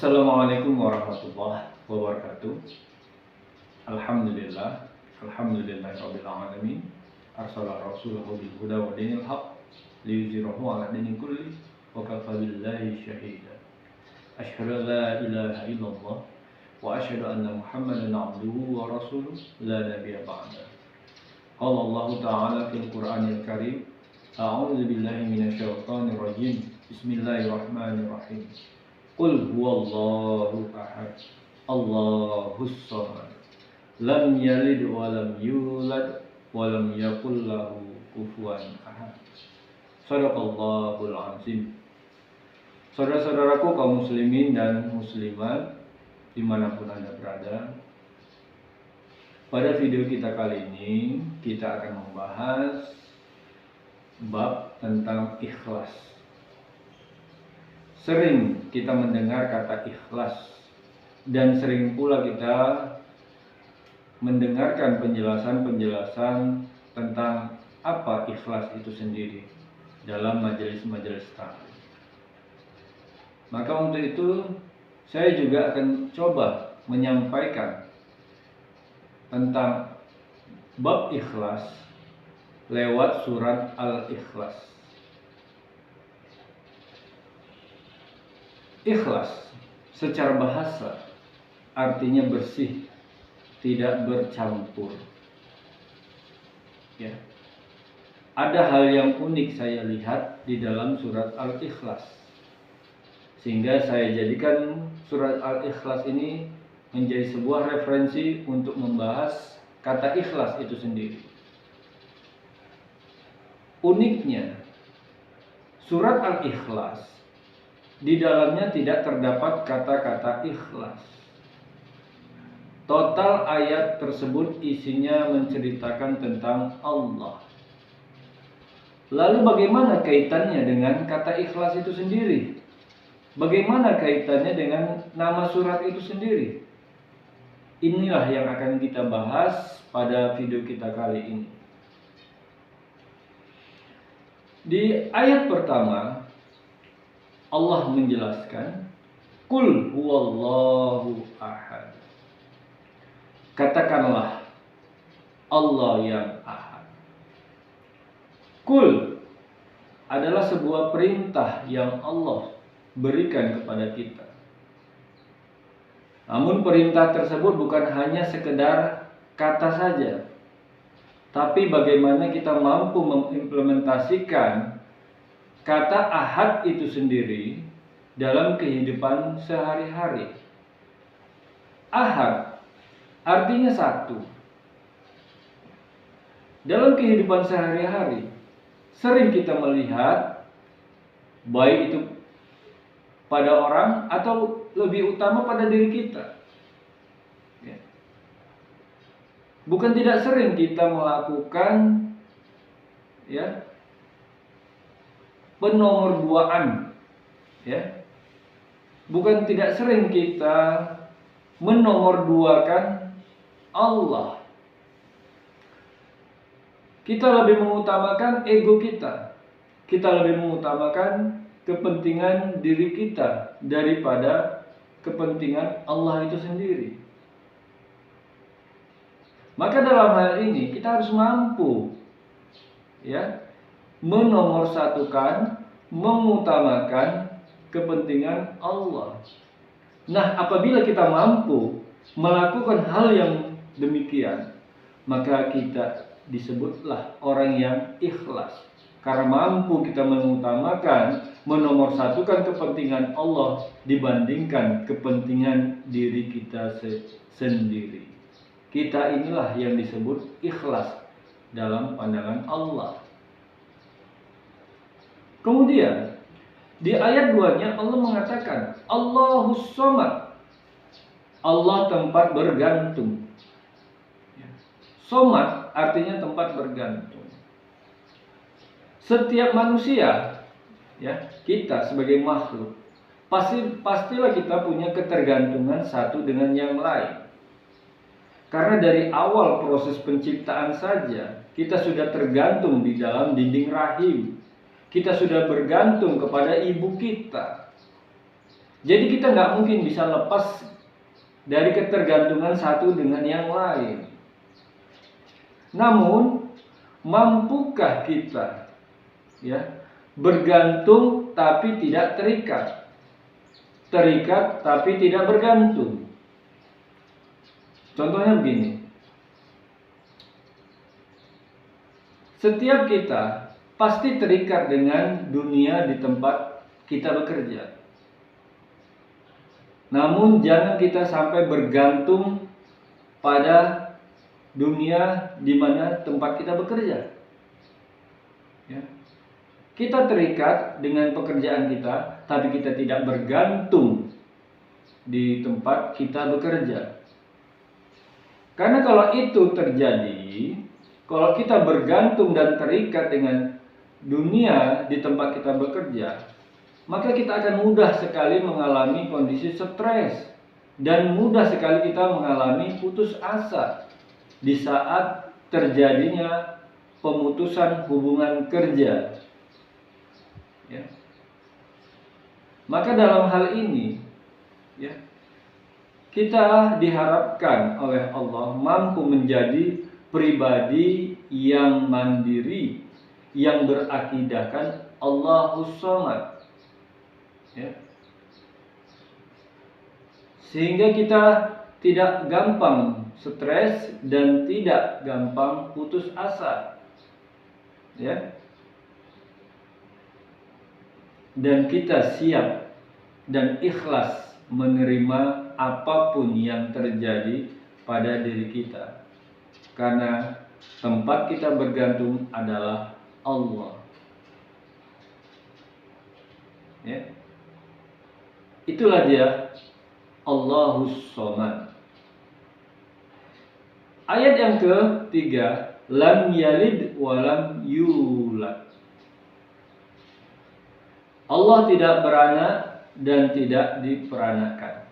Assalamualaikum warahmatullahi wabarakatuh. Alhamdulillah, alhamdulillahirabbil alamin. Arsala rasulahu bil huda wa dinil haq liyuzhirahu 'ala dini kulli wa kafa billahi shahida. Asyhadu an la ilaha illallah wa asyhadu anna Muhammadan 'abduhu wa rasuluh la nabiyya ba'da. Qala Allah ta'ala fil Qur'anil Karim, a'udzu billahi minasyaitonir rajim. Bismillahirrahmanirrahim. Qul huwallahu ahad, Allahus samad, lam yalid wa lam yulad wa lam yakul lahu kufuwan ahad. Shadaqallahul azim. Saudara-saudaraku kaum muslimin dan muslimat dimanapun Anda berada, pada video kita kali ini kita akan membahas bab tentang ikhlas. Sering kita mendengar kata ikhlas dan sering pula kita mendengarkan penjelasan-penjelasan tentang apa ikhlas itu sendiri dalam majelis-majelis taklim. Maka untuk itu saya juga akan coba menyampaikan tentang bab ikhlas lewat surat Al-Ikhlas. Ikhlas secara bahasa artinya bersih, tidak bercampur. Ya. Ada hal yang unik saya lihat di dalam surat Al-Ikhlas, sehingga saya jadikan surat Al-Ikhlas ini menjadi sebuah referensi untuk membahas kata ikhlas itu sendiri. Uniknya, surat Al-Ikhlas di dalamnya tidak terdapat kata-kata ikhlas. Total ayat tersebut isinya menceritakan tentang Allah. Lalu bagaimana kaitannya dengan kata ikhlas itu sendiri? Bagaimana kaitannya dengan nama surat itu sendiri? Inilah yang akan kita bahas pada video kita kali ini. Di ayat pertama Allah menjelaskan, Qul huwallahu ahad. Katakanlah Allah yang ahad. Qul adalah sebuah perintah yang Allah berikan kepada kita. Namun perintah tersebut bukan hanya sekedar kata saja, tapi bagaimana kita mampu mengimplementasikan kata ahad itu sendiri dalam kehidupan sehari-hari. Ahad artinya satu. Dalam kehidupan sehari-hari sering kita melihat, baik itu pada orang atau lebih utama pada diri kita. Ya. Bukan tidak sering kita melakukan penomorduaan, ya. Bukan tidak sering kita menomorduakan Allah. Kita lebih mengutamakan ego kita. Kita lebih mengutamakan kepentingan diri kita daripada kepentingan Allah itu sendiri. Maka dalam hal ini kita harus mampu menomorsatukan, mengutamakan kepentingan Allah. Nah, apabila kita mampu melakukan hal yang demikian, maka kita disebutlah orang yang ikhlas. Karena mampu kita mengutamakan, menomorsatukan kepentingan Allah dibandingkan kepentingan diri kita sendiri. Kita inilah yang disebut ikhlas dalam pandangan Allah. Kemudian di ayat 2-nya Allah mengatakan Allahus samad. Allah tempat bergantung. Samad artinya tempat bergantung. Setiap manusia, kita sebagai makhluk, pastilah kita punya ketergantungan satu dengan yang lain. Karena dari awal proses penciptaan saja kita sudah tergantung di dalam dinding rahim. Kita sudah bergantung kepada ibu kita. Jadi kita nggak mungkin bisa lepas dari ketergantungan satu dengan yang lain. Namun, mampukah kita bergantung tapi tidak terikat, terikat tapi tidak bergantung? Contohnya begini, setiap kita pasti terikat dengan dunia di tempat kita bekerja. Namun jangan kita sampai bergantung pada dunia di mana tempat kita bekerja. Kita terikat dengan pekerjaan kita, tapi kita tidak bergantung di tempat kita bekerja. Karena kalau itu terjadi, kalau kita bergantung dan terikat dengan dunia di tempat kita bekerja, maka kita akan mudah sekali mengalami kondisi stres dan mudah sekali kita mengalami putus asa di saat terjadinya pemutusan hubungan kerja. Maka dalam hal ini kita diharapkan oleh Allah mampu menjadi pribadi yang mandiri, yang berakidahkan Allahus Samad, sehingga kita tidak gampang stres dan tidak gampang putus asa, dan kita siap dan ikhlas menerima apapun yang terjadi pada diri kita, karena tempat kita bergantung adalah Allah. Itulah dia Allahus Samad. Ayat yang ketiga, lam yalid walam yulad. Allah tidak beranak dan tidak diperanakan.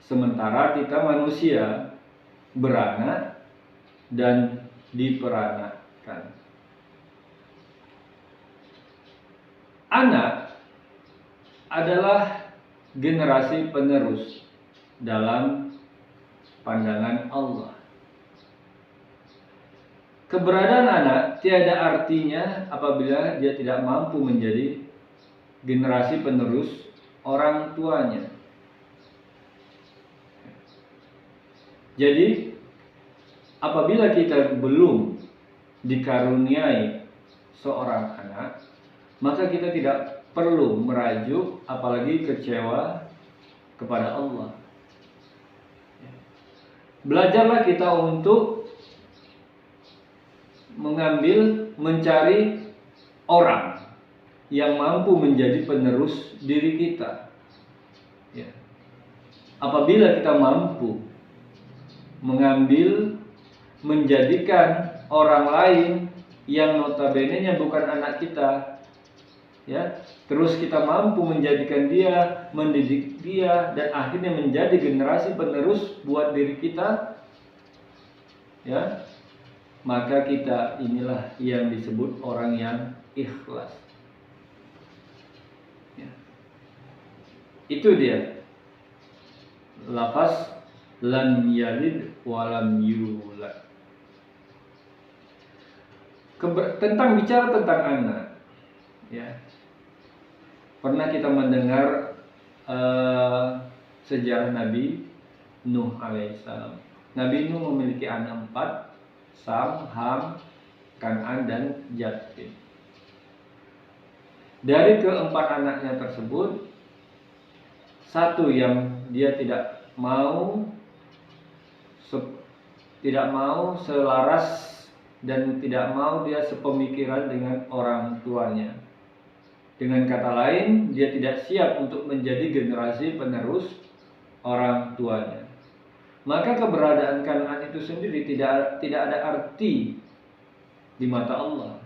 Sementara kita manusia beranak dan diperanakan. Anak adalah generasi penerus dalam pandangan Allah. Keberadaan anak tiada artinya apabila dia tidak mampu menjadi generasi penerus orang tuanya. Jadi, apabila kita belum dikaruniai seorang anak, maka kita tidak perlu merajuk apalagi kecewa kepada Allah. Belajarlah kita untuk mencari orang yang mampu menjadi penerus diri kita. Apabila kita mampu menjadikan orang lain yang notabene-nya bukan anak kita, terus kita mampu menjadikan dia, mendidik dia, dan akhirnya menjadi generasi penerus buat diri kita, maka kita inilah yang disebut orang yang ikhlas. Itu dia lafaz lam yalid walam yulad. Bicara tentang anak, pernah kita mendengar sejarah Nabi Nuh alaihissalam. Nabi Nuh memiliki anak 4, Sam, Ham, Kan'an, dan Jafet. Dari keempat anaknya tersebut, satu yang dia tidak mau selaras dan tidak mau dia sepemikiran dengan orang tuanya. Dengan kata lain, dia tidak siap untuk menjadi generasi penerus orang tuanya. Maka keberadaan Kan'an itu sendiri tidak ada arti di mata Allah.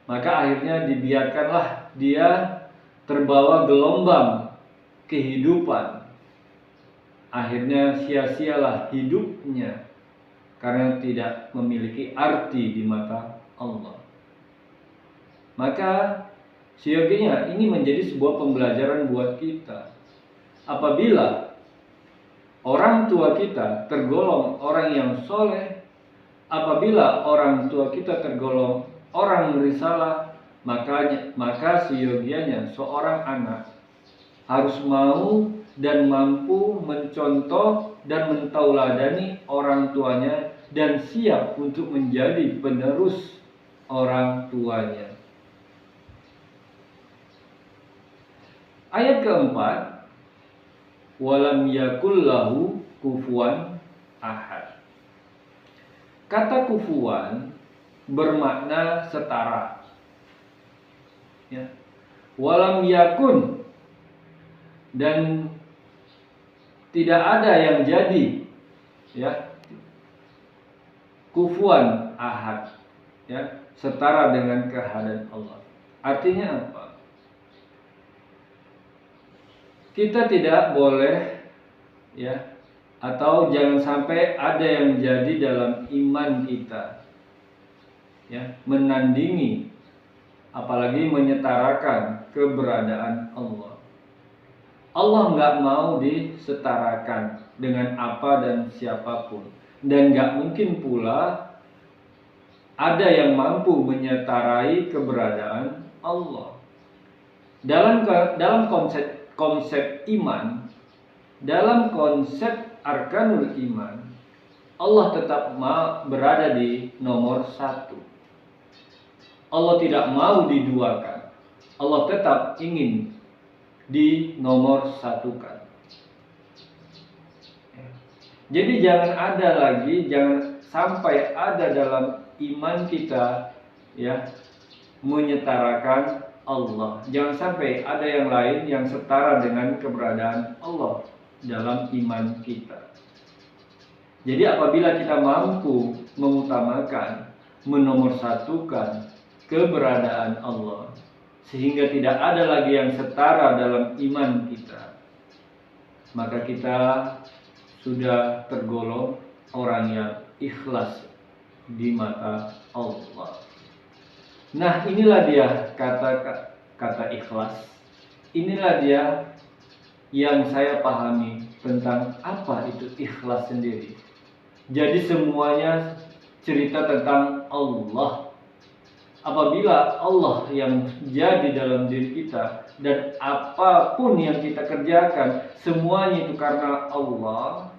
Maka akhirnya dibiarkanlah dia terbawa gelombang kehidupan. Akhirnya sia-sialah hidupnya karena tidak memiliki arti di mata Allah. Maka seyogianya ini menjadi sebuah pembelajaran buat kita. apabila orang tua kita tergolong orang yang soleh, apabila orang tua kita tergolong orang risalah, maka seyogianya seorang anak harus mau dan mampu mencontoh dan mentauladani orang tuanya dan siap untuk menjadi penerus orang tuanya. Ayat keempat, walam yakul lahu kufuwan ahad. Kata kufuwan bermakna setara. Ya. Walam yakun, dan tidak ada yang jadi, ya, kufuwan ahad, ya, setara dengan kehadiran Allah. Artinya apa? Kita tidak boleh, ya, atau jangan sampai ada yang jadi dalam iman kita, ya, menandingi, apalagi menyetarakan keberadaan Allah. Allah nggak mau disetarakan dengan apa dan siapapun, dan nggak mungkin pula ada yang mampu menyetarai keberadaan Allah. Dalam konsep iman, dalam konsep arkanul iman, Allah tetap berada di nomor satu. Allah tidak mau diduakan. Allah tetap ingin di nomor satukan. Jadi jangan sampai ada dalam iman kita, ya, menyetarakan Allah. Jangan sampai ada yang lain yang setara dengan keberadaan Allah dalam iman kita. Jadi apabila kita mampu mengutamakan, menomorsatukan keberadaan Allah, sehingga tidak ada lagi yang setara dalam iman kita, maka kita sudah tergolong orang yang ikhlas di mata Allah. Nah, inilah dia kata ikhlas. Inilah dia yang saya pahami tentang apa itu ikhlas sendiri. Jadi semuanya cerita tentang Allah. Apabila Allah yang jadi dalam diri kita, dan apapun yang kita kerjakan, semuanya itu karena Allah,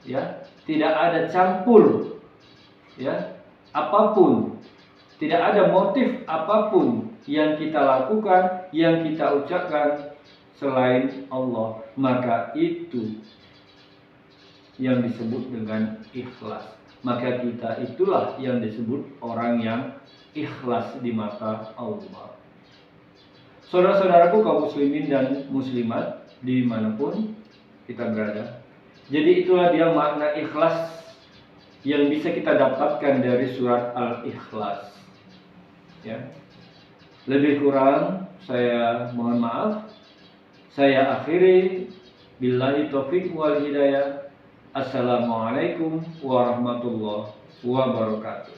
ya, tidak ada campur, ya, apapun, tidak ada motif apapun yang kita lakukan, yang kita ucapkan selain Allah, maka itu yang disebut dengan ikhlas. Maka kita itulah yang disebut orang yang ikhlas di mata Allah. Saudara-saudaraku kaum muslimin dan muslimat dimanapun kita berada, jadi itulah dia makna ikhlas yang bisa kita dapatkan dari surat Al-Ikhlas, ya. Lebih kurang saya mohon maaf. Saya akhiri, billahi taufiq wal hidayah. Assalamualaikum warahmatullahi wabarakatuh.